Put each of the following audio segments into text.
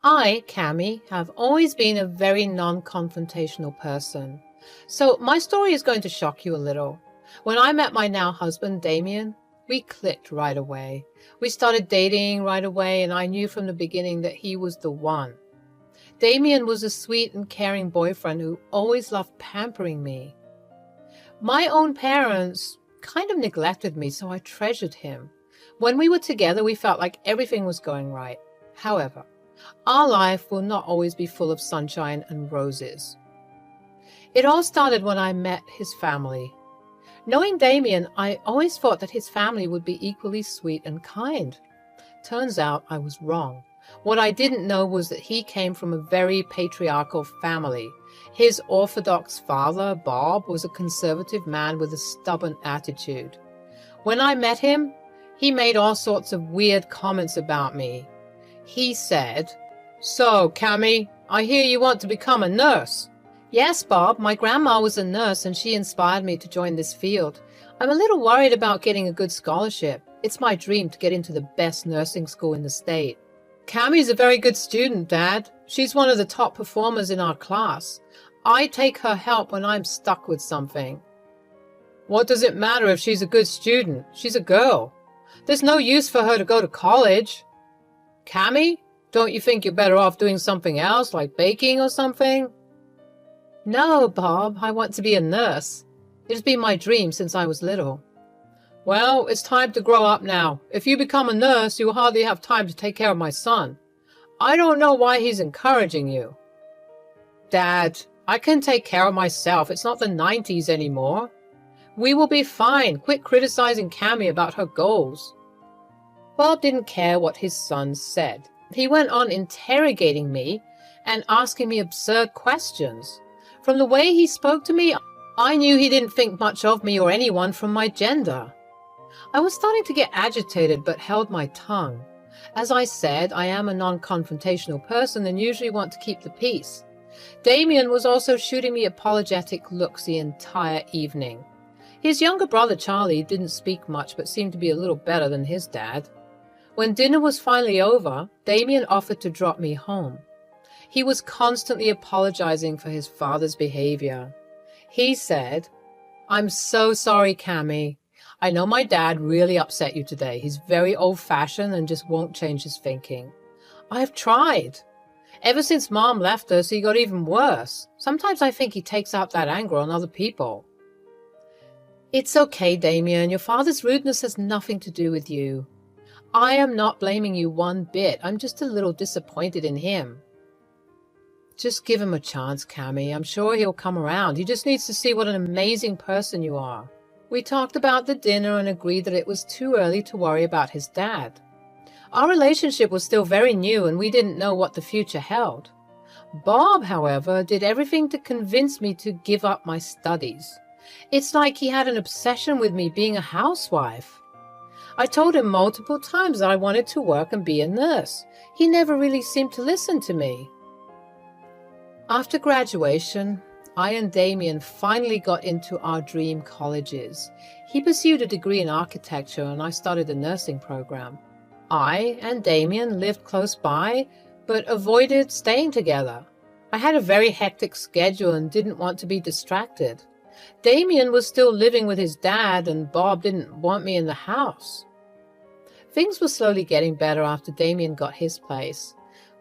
I, Cami, have always been a very non-confrontational person. So my story is going to shock you a little. When I met my now husband, Damien, we clicked right away. We started dating right away, and I knew from the beginning that he was the one. Damien was a sweet and caring boyfriend who always loved pampering me. My own parents kind of neglected me, so I treasured him. When we were together, we felt like everything was going right. However, our life will not always be full of sunshine and roses. It all started when I met his family. Knowing Damien, I always thought that his family would be equally sweet and kind. Turns out I was wrong. What I didn't know was that he came from a very patriarchal family. His orthodox father, Bob, was a conservative man with a stubborn attitude. When I met him, he made all sorts of weird comments about me. He said, "So, Cammy, I hear you want to become a nurse." "Yes, Bob, my grandma was a nurse and she inspired me to join this field. I'm a little worried about getting a good scholarship. It's my dream to get into the best nursing school in the state." "Cammy's a very good student, Dad. She's one of the top performers in our class. I take her help when I'm stuck with something." "What does it matter if she's a good student? She's a girl. There's no use for her to go to college." "Cammy, don't you think you're better off doing something else, like baking or something?" "No, Bob, I want to be a nurse. It's been my dream since I was little." "Well, it's time to grow up now. If you become a nurse, you will hardly have time to take care of my son. I don't know why he's encouraging you." "Dad, I can take care of myself. It's not the 90s anymore. We will be fine. Quit criticizing Cammy about her goals." Bob didn't care what his son said. He went on interrogating me and asking me absurd questions. From the way he spoke to me, I knew he didn't think much of me or anyone from my gender. I was starting to get agitated but held my tongue. As I said, I am a non-confrontational person and usually want to keep the peace. Damien was also shooting me apologetic looks the entire evening. His younger brother Charlie didn't speak much but seemed to be a little better than his dad. When dinner was finally over, Damien offered to drop me home. He was constantly apologizing for his father's behavior. He said, "I'm so sorry, Cammy. I know my dad really upset you today. He's very old-fashioned and just won't change his thinking. I've tried. Ever since Mom left us, he got even worse. Sometimes I think he takes out that anger on other people." "It's okay, Damien. Your father's rudeness has nothing to do with you. I am not blaming you one bit. I'm just a little disappointed in him." "Just give him a chance, Cammy. I'm sure he'll come around. He just needs to see what an amazing person you are." We talked about the dinner and agreed that it was too early to worry about his dad. Our relationship was still very new and we didn't know what the future held. Bob, however, did everything to convince me to give up my studies. It's like he had an obsession with me being a housewife. I told him multiple times that I wanted to work and be a nurse. He never really seemed to listen to me. After graduation, I and Damien finally got into our dream colleges. He pursued a degree in architecture and I started a nursing program. I and Damien lived close by, but avoided staying together. I had a very hectic schedule and didn't want to be distracted. Damien was still living with his dad and Bob didn't want me in the house. Things were slowly getting better after Damien got his place.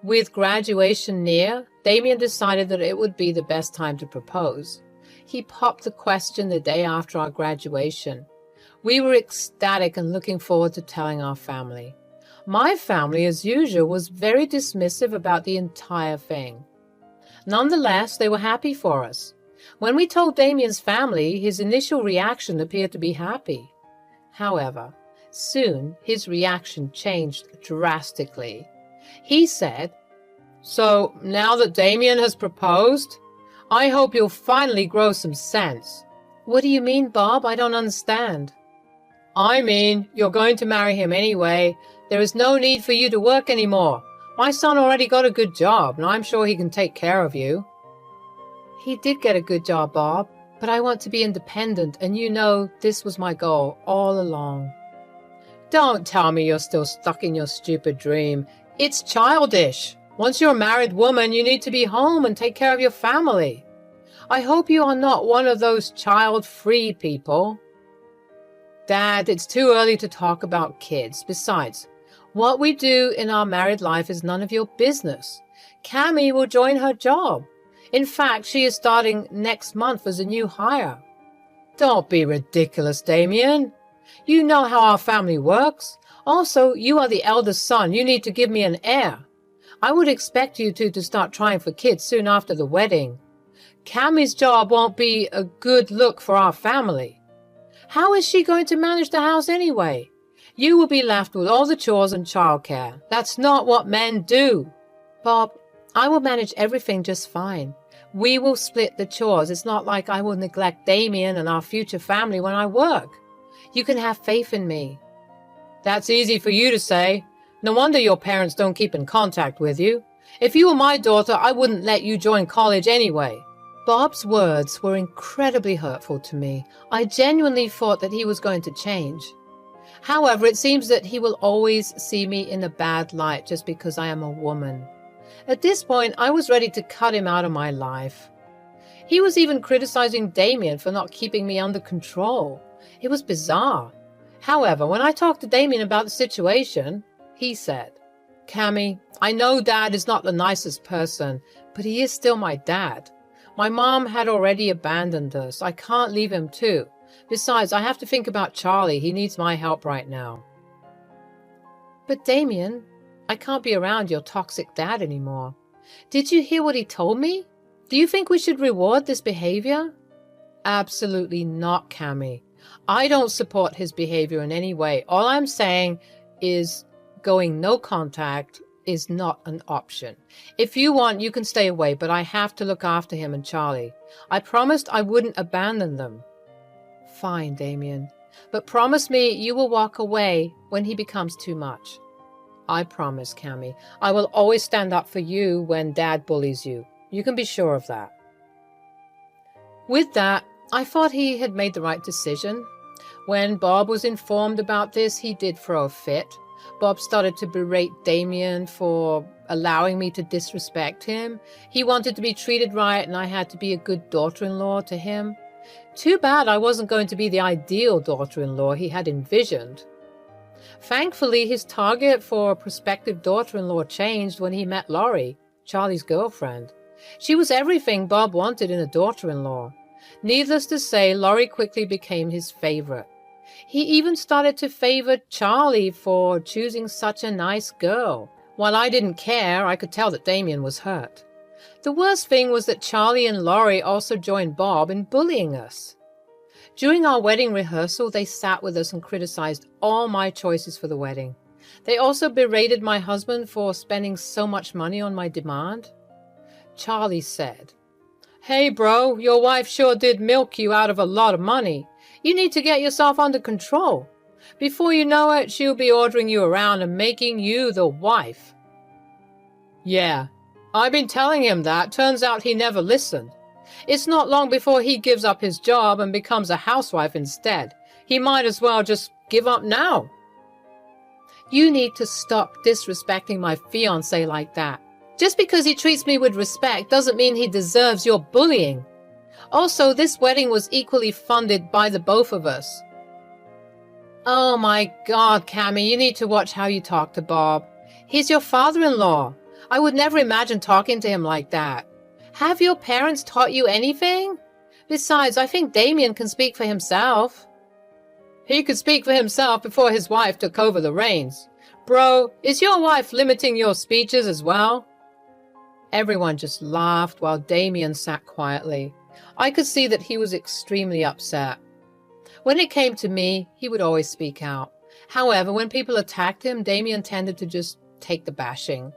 With graduation near, Damien decided that it would be the best time to propose. He popped the question the day after our graduation. We were ecstatic and looking forward to telling our family. My family, as usual, was very dismissive about the entire thing. Nonetheless, they were happy for us. When we told Damien's family, his initial reaction appeared to be happy. However, soon his reaction changed drastically. He said, "So, now that Damien has proposed, I hope you'll finally grow some sense." "What do you mean, Bob? I don't understand." "I mean, you're going to marry him anyway. There is no need for you to work anymore. My son already got a good job, and I'm sure he can take care of you." "He did get a good job, Bob, but I want to be independent, and you know this was my goal all along." "Don't tell me you're still stuck in your stupid dream. It's childish." Once you're a married woman, you need to be home and take care of your family. I hope you are not one of those child-free people. Dad, it's too early to talk about kids. Besides, what we do in our married life is none of your business. Cammy will join her job. In fact, she is starting next month as a new hire. Don't be ridiculous, Damien. You know how our family works. Also, you are the eldest son. You need to give me an heir. I would expect you two to start trying for kids soon after the wedding. Cammy's job won't be a good look for our family. How is she going to manage the house anyway? You will be left with all the chores and childcare. That's not what men do. Bob, I will manage everything just fine. We will split the chores. It's not like I will neglect Damien and our future family when I work. You can have faith in me. That's easy for you to say. No wonder your parents don't keep in contact with you. If you were my daughter, I wouldn't let you join college anyway. Bob's words were incredibly hurtful to me. I genuinely thought that he was going to change. However, it seems that he will always see me in a bad light just because I am a woman. At this point, I was ready to cut him out of my life. He was even criticizing Damien for not keeping me under control. It was bizarre. However, when I talked to Damien about the situation, he said, Cammy, I know Dad is not the nicest person, but he is still my dad. My mom had already abandoned us. I can't leave him too. Besides, I have to think about Charlie. He needs my help right now. But Damien, I can't be around your toxic dad anymore. Did you hear what he told me? Do you think we should reward this behavior? Absolutely not, Cammy. I don't support his behavior in any way. All I'm saying is going no contact is not an option. If you want, you can stay away, but I have to look after him and Charlie. I promised I wouldn't abandon them. Fine, Damien, but promise me you will walk away when he becomes too much. I promise, Cammy. I will always stand up for you when Dad bullies you. You can be sure of that. With that, I thought he had made the right decision. When Bob was informed about this, he did throw a fit. Bob started to berate Damien for allowing me to disrespect him. He wanted to be treated right, and I had to be a good daughter-in-law to him. Too bad I wasn't going to be the ideal daughter-in-law he had envisioned. Thankfully, his target for a prospective daughter-in-law changed when he met Laurie, Charlie's girlfriend. She was everything Bob wanted in a daughter-in-law. Needless to say, Laurie quickly became his favorite. He even started to favor Charlie for choosing such a nice girl. While I didn't care, I could tell that Damien was hurt. The worst thing was that Charlie and Laurie also joined Bob in bullying us. During our wedding rehearsal, they sat with us and criticized all my choices for the wedding. They also berated my husband for spending so much money on my demand. Charlie said, "Hey bro, your wife sure did milk you out of a lot of money. You need to get yourself under control. Before you know it, she'll be ordering you around and making you the wife." Yeah, I've been telling him that. Turns out he never listened. It's not long before he gives up his job and becomes a housewife instead. He might as well just give up now. You need to stop disrespecting my fiancé like that. Just because he treats me with respect doesn't mean he deserves your bullying. Also, this wedding was equally funded by the both of us. Oh my God, Cammy, you need to watch how you talk to Bob. He's your father-in-law. I would never imagine talking to him like that. Have your parents taught you anything? Besides, I think Damien can speak for himself. He could speak for himself before his wife took over the reins. Bro, is your wife limiting your speeches as well? Everyone just laughed while Damien sat quietly. I could see that he was extremely upset. When it came to me, he would always speak out. However, when people attacked him, Damien tended to just take the bashing.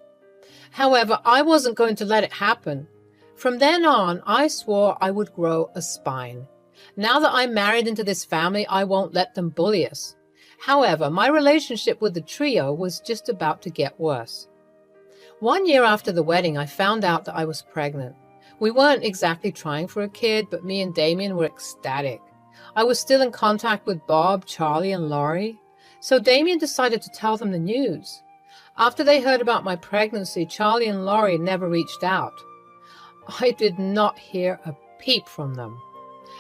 However, I wasn't going to let it happen. From then on, I swore I would grow a spine. Now that I'm married into this family, I won't let them bully us. However, my relationship with the trio was just about to get worse. 1 year after the wedding, I found out that I was pregnant. We weren't exactly trying for a kid, but me and Damien were ecstatic. I was still in contact with Bob, Charlie, and Laurie, so Damien decided to tell them the news. After they heard about my pregnancy, Charlie and Laurie never reached out. I did not hear a peep from them.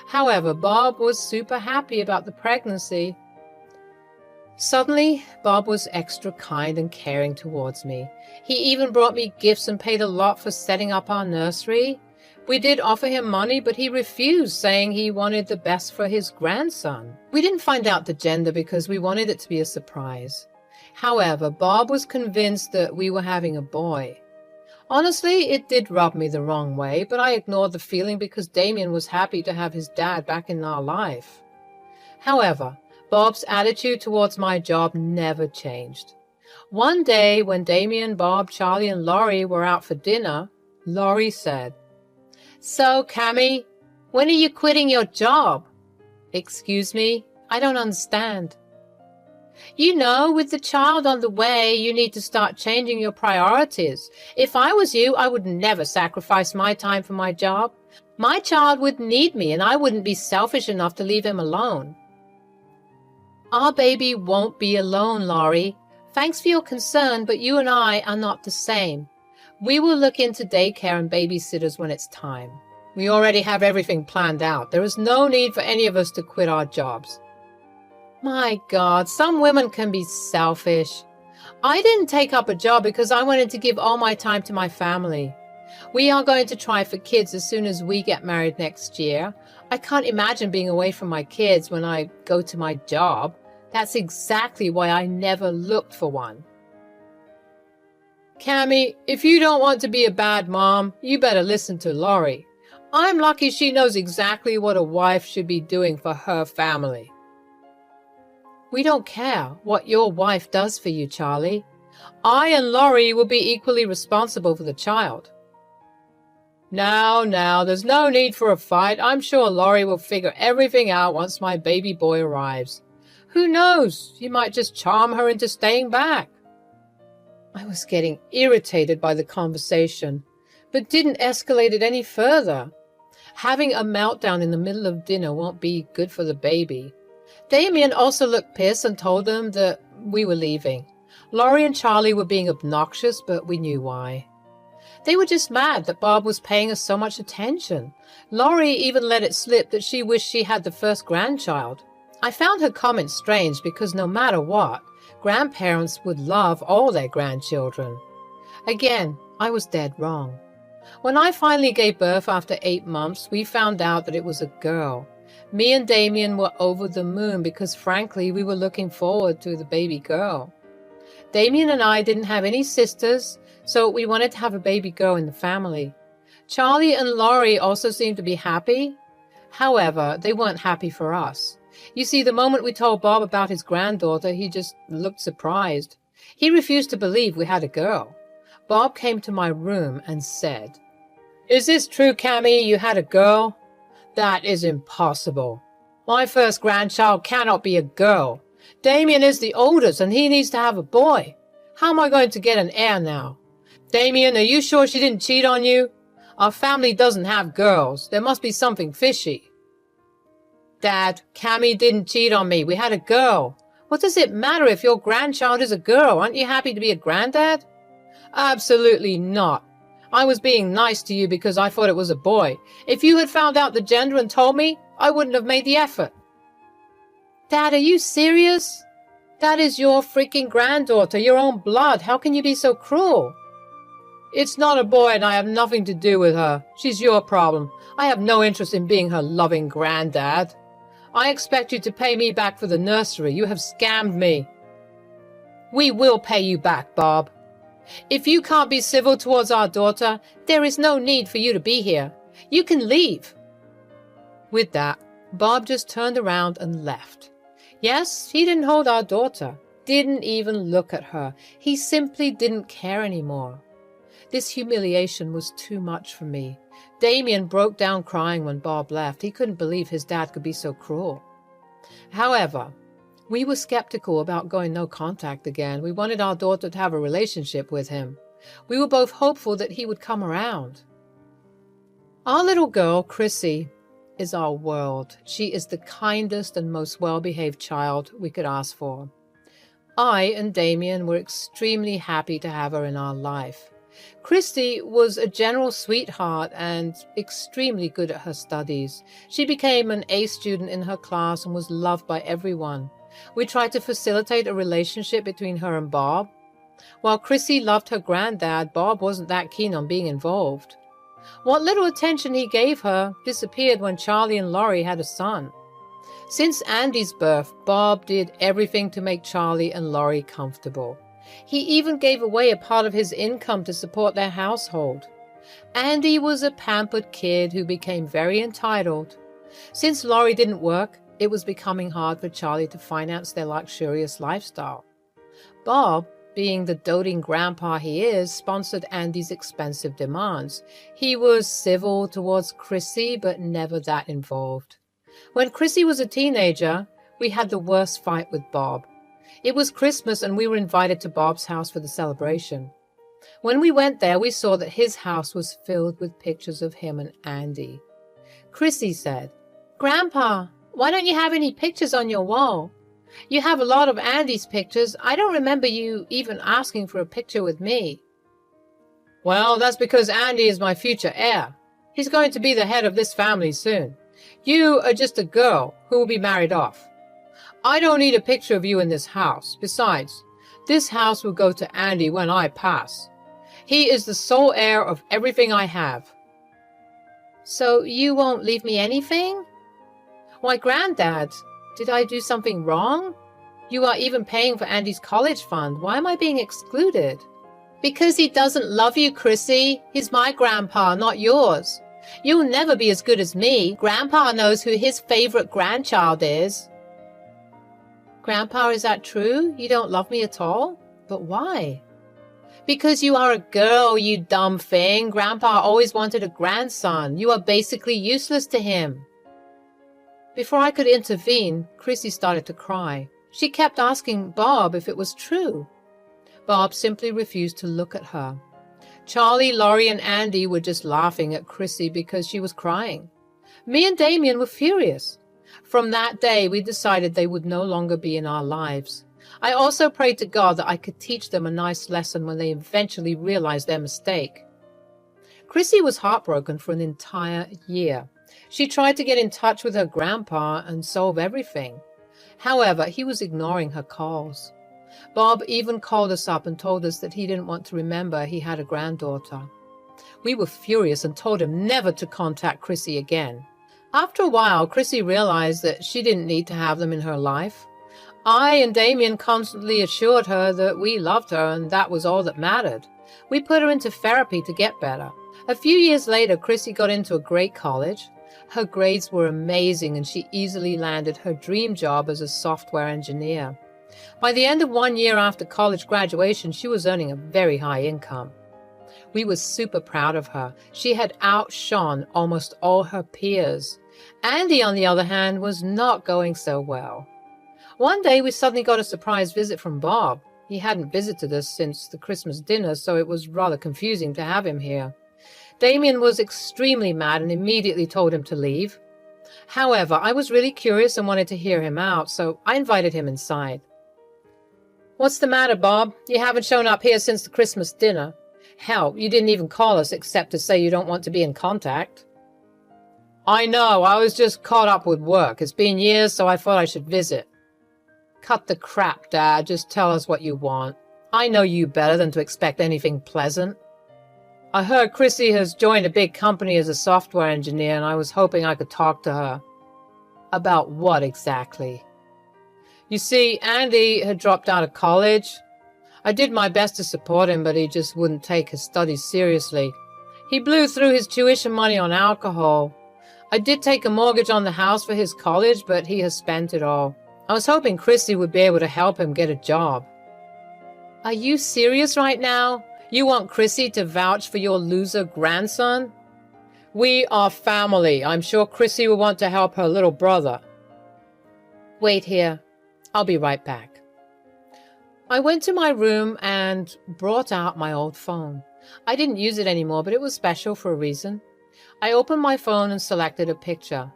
However, Bob was super happy about the pregnancy. Suddenly, Bob was extra kind and caring towards me. He even brought me gifts and paid a lot for setting up our nursery. We did offer him money, but he refused, saying he wanted the best for his grandson. We didn't find out the gender because we wanted it to be a surprise. However, Bob was convinced that we were having a boy. Honestly, it did rub me the wrong way, but I ignored the feeling because Damien was happy to have his dad back in our life. However, Bob's attitude towards my job never changed. One day, when Damien, Bob, Charlie, and Laurie were out for dinner, Laurie said, "So, Cammy, when are you quitting your job?" "Excuse me? I don't understand." "You know, with the child on the way, you need to start changing your priorities. If I was you, I would never sacrifice my time for my job. My child would need me, and I wouldn't be selfish enough to leave him alone." "Our baby won't be alone, Laurie. Thanks for your concern, but you and I are not the same. We will look into daycare and babysitters when it's time. We already have everything planned out. There is no need for any of us to quit our jobs." My God, some women can be selfish. I didn't take up a job because I wanted to give all my time to my family. We are going to try for kids as soon as we get married next year. I can't imagine being away from my kids when I go to my job. That's exactly why I never looked for one. Cammy, if you don't want to be a bad mom, you better listen to Laurie. I'm lucky she knows exactly what a wife should be doing for her family. We don't care what your wife does for you, Charlie. I and Laurie will be equally responsible for the child. Now, there's no need for a fight. I'm sure Laurie will figure everything out once my baby boy arrives. Who knows? You might just charm her into staying back. I was getting irritated by the conversation, but didn't escalate it any further. Having a meltdown in the middle of dinner won't be good for the baby. Damien also looked pissed and told them that we were leaving. Laurie and Charlie were being obnoxious, but we knew why. They were just mad that Bob was paying us so much attention. Laurie even let it slip that she wished she had the first grandchild. I found her comment strange because no matter what, grandparents would love all their grandchildren. Again, I was dead wrong. When I finally gave birth after 8 months, we found out that it was a girl. Me and Damien were over the moon because, frankly, we were looking forward to the baby girl. Damien and I didn't have any sisters, so we wanted to have a baby girl in the family. Charlie and Laurie also seemed to be happy. However, they weren't happy for us. You see, the moment we told Bob about his granddaughter, he just looked surprised. He refused to believe we had a girl. Bob came to my room and said, "Is this true, Cammy, you had a girl?" "That is impossible. My first grandchild cannot be a girl. Damien is the oldest and he needs to have a boy. How am I going to get an heir now? Damien, are you sure she didn't cheat on you? Our family doesn't have girls. There must be something fishy." "Dad, Cammy didn't cheat on me. We had a girl. What does it matter if your grandchild is a girl? Aren't you happy to be a granddad?" "Absolutely not. I was being nice to you because I thought it was a boy. If you had found out the gender and told me, I wouldn't have made the effort." "Dad, are you serious? That is your freaking granddaughter, your own blood. How can you be so cruel?" "It's not a boy and I have nothing to do with her. She's your problem. I have no interest in being her loving granddad. I expect you to pay me back for the nursery. You have scammed me." "We will pay you back, Bob. If you can't be civil towards our daughter, there is no need for you to be here. You can leave." With that, Bob just turned around and left. Yes, he didn't hold our daughter, didn't even look at her. He simply didn't care anymore. This humiliation was too much for me. Damien broke down crying when Bob left. He couldn't believe his dad could be so cruel. However, we were skeptical about going no contact again. We wanted our daughter to have a relationship with him. We were both hopeful that he would come around. Our little girl, Chrissy, is our world. She is the kindest and most well-behaved child we could ask for. I and Damien were extremely happy to have her in our life. Christy was a general sweetheart and extremely good at her studies. She became an A student in her class and was loved by everyone. We tried to facilitate a relationship between her and Bob. While Chrissy loved her granddad, Bob wasn't that keen on being involved. What little attention he gave her disappeared when Charlie and Laurie had a son. Since Andy's birth, Bob did everything to make Charlie and Laurie comfortable. He even gave away a part of his income to support their household. Andy was a pampered kid who became very entitled. Since Laurie didn't work, it was becoming hard for Charlie to finance their luxurious lifestyle. Bob, being the doting grandpa he is, sponsored Andy's expensive demands. He was civil towards Chrissy, but never that involved. When Chrissy was a teenager, we had the worst fight with Bob. It was Christmas and we were invited to Bob's house for the celebration. When we went there, we saw that his house was filled with pictures of him and Andy. Chrissy said, "Grandpa, why don't you have any pictures on your wall? You have a lot of Andy's pictures. I don't remember you even asking for a picture with me." "Well, that's because Andy is my future heir. He's going to be the head of this family soon. You are just a girl who will be married off. I don't need a picture of you in this house. Besides, this house will go to Andy when I pass. He is the sole heir of everything I have." "So you won't leave me anything?" "Why, Granddad, did I do something wrong? You are even paying for Andy's college fund. Why am I being excluded?" "Because he doesn't love you, Chrissy. He's my grandpa, not yours. You'll never be as good as me. Grandpa knows who his favorite grandchild is." "Grandpa, is that true? You don't love me at all? But why?" "Because you are a girl, you dumb thing. Grandpa always wanted a grandson. You are basically useless to him." Before I could intervene, Chrissy started to cry. She kept asking Bob if it was true. Bob simply refused to look at her. Charlie, Laurie, and Andy were just laughing at Chrissy because she was crying. Me and Damien were furious. From that day, we decided they would no longer be in our lives. I also prayed to God that I could teach them a nice lesson when they eventually realized their mistake. Chrissy was heartbroken for an entire year. She tried to get in touch with her grandpa and solve everything. However, he was ignoring her calls. Bob even called us up and told us that he didn't want to remember he had a granddaughter. We were furious and told him never to contact Chrissy again. After a while, Chrissy realized that she didn't need to have them in her life. I and Damien constantly assured her that we loved her and that was all that mattered. We put her into therapy to get better. A few years later, Chrissy got into a great college. Her grades were amazing and she easily landed her dream job as a software engineer. By the end of 1 year after college graduation, she was earning a very high income. We were super proud of her. She had outshone almost all her peers. Andy, on the other hand, was not going so well. One day, we suddenly got a surprise visit from Bob. He hadn't visited us since the Christmas dinner, so it was rather confusing to have him here. Damien was extremely mad and immediately told him to leave. However, I was really curious and wanted to hear him out, so I invited him inside. "What's the matter, Bob? You haven't shown up here since the Christmas dinner. Hell, you didn't even call us except to say you don't want to be in contact." "I know, I was just caught up with work. It's been years, so I thought I should visit." "Cut the crap, Dad. Just tell us what you want. I know you better than to expect anything pleasant." "I heard Chrissy has joined a big company as a software engineer, and I was hoping I could talk to her." "About what exactly?" "You see, Andy had dropped out of college. I did my best to support him, but he just wouldn't take his studies seriously. He blew through his tuition money on alcohol. I did take a mortgage on the house for his college, but he has spent it all. I was hoping Chrissy would be able to help him get a job." "Are you serious right now? You want Chrissy to vouch for your loser grandson?" "We are family. I'm sure Chrissy will want to help her little brother." "Wait here. I'll be right back." I went to my room and brought out my old phone. I didn't use it anymore, but it was special for a reason. I opened my phone and selected a picture.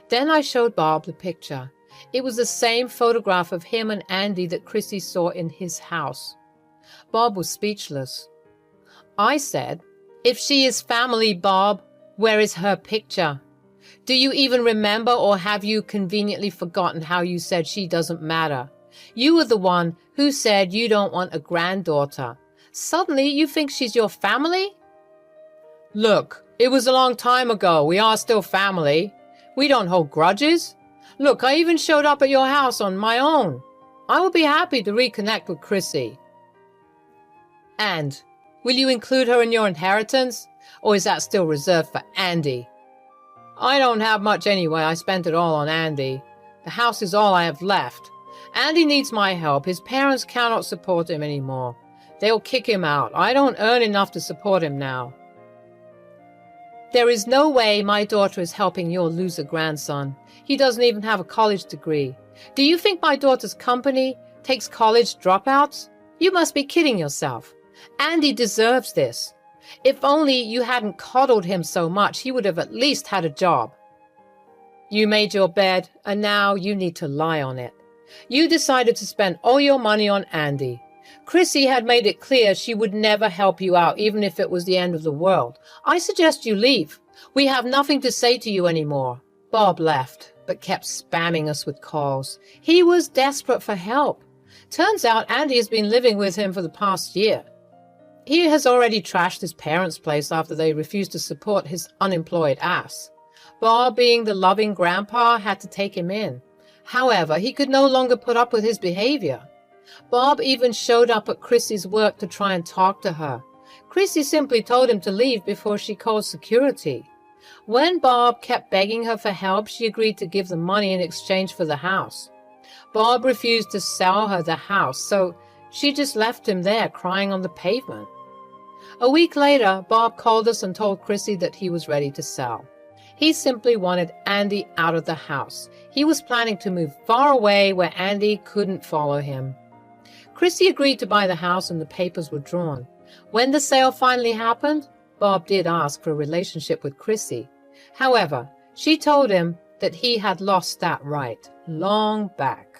Then I showed Bob the picture. It was the same photograph of him and Andy that Chrissy saw in his house. Bob was speechless. I said, "If she is family, Bob, where is her picture? Do you even remember, or have you conveniently forgotten how you said she doesn't matter? You were the one who said you don't want a granddaughter. Suddenly you think she's your family?" "Look, it was a long time ago. We are still family. We don't hold grudges. Look, I even showed up at your house on my own. I will be happy to reconnect with Chrissy." "And will you include her in your inheritance, or is that still reserved for Andy?" "I don't have much anyway. I spent it all on Andy. The house is all I have left. Andy needs my help. His parents cannot support him anymore. They'll kick him out. I don't earn enough to support him now." "There is no way my daughter is helping your loser grandson. He doesn't even have a college degree. Do you think my daughter's company takes college dropouts? You must be kidding yourself. Andy deserves this. If only you hadn't coddled him so much, he would have at least had a job. You made your bed, and now you need to lie on it. You decided to spend all your money on Andy. Chrissy had made it clear she would never help you out, even if it was the end of the world. I suggest you leave. We have nothing to say to you anymore." Bob left, but kept spamming us with calls. He was desperate for help. Turns out Andy has been living with him for the past year. He has already trashed his parents' place after they refused to support his unemployed ass. Bob, being the loving grandpa, had to take him in. However, he could no longer put up with his behavior. Bob even showed up at Chrissy's work to try and talk to her. Chrissy simply told him to leave before she called security. When Bob kept begging her for help, she agreed to give the money in exchange for the house. Bob refused to sell her the house, so she just left him there crying on the pavement. A week later, Bob called us and told Chrissy that he was ready to sell. He simply wanted Andy out of the house. He was planning to move far away where Andy couldn't follow him. Chrissy agreed to buy the house and the papers were drawn. When the sale finally happened, Bob did ask for a relationship with Chrissy. However, she told him that he had lost that right long back.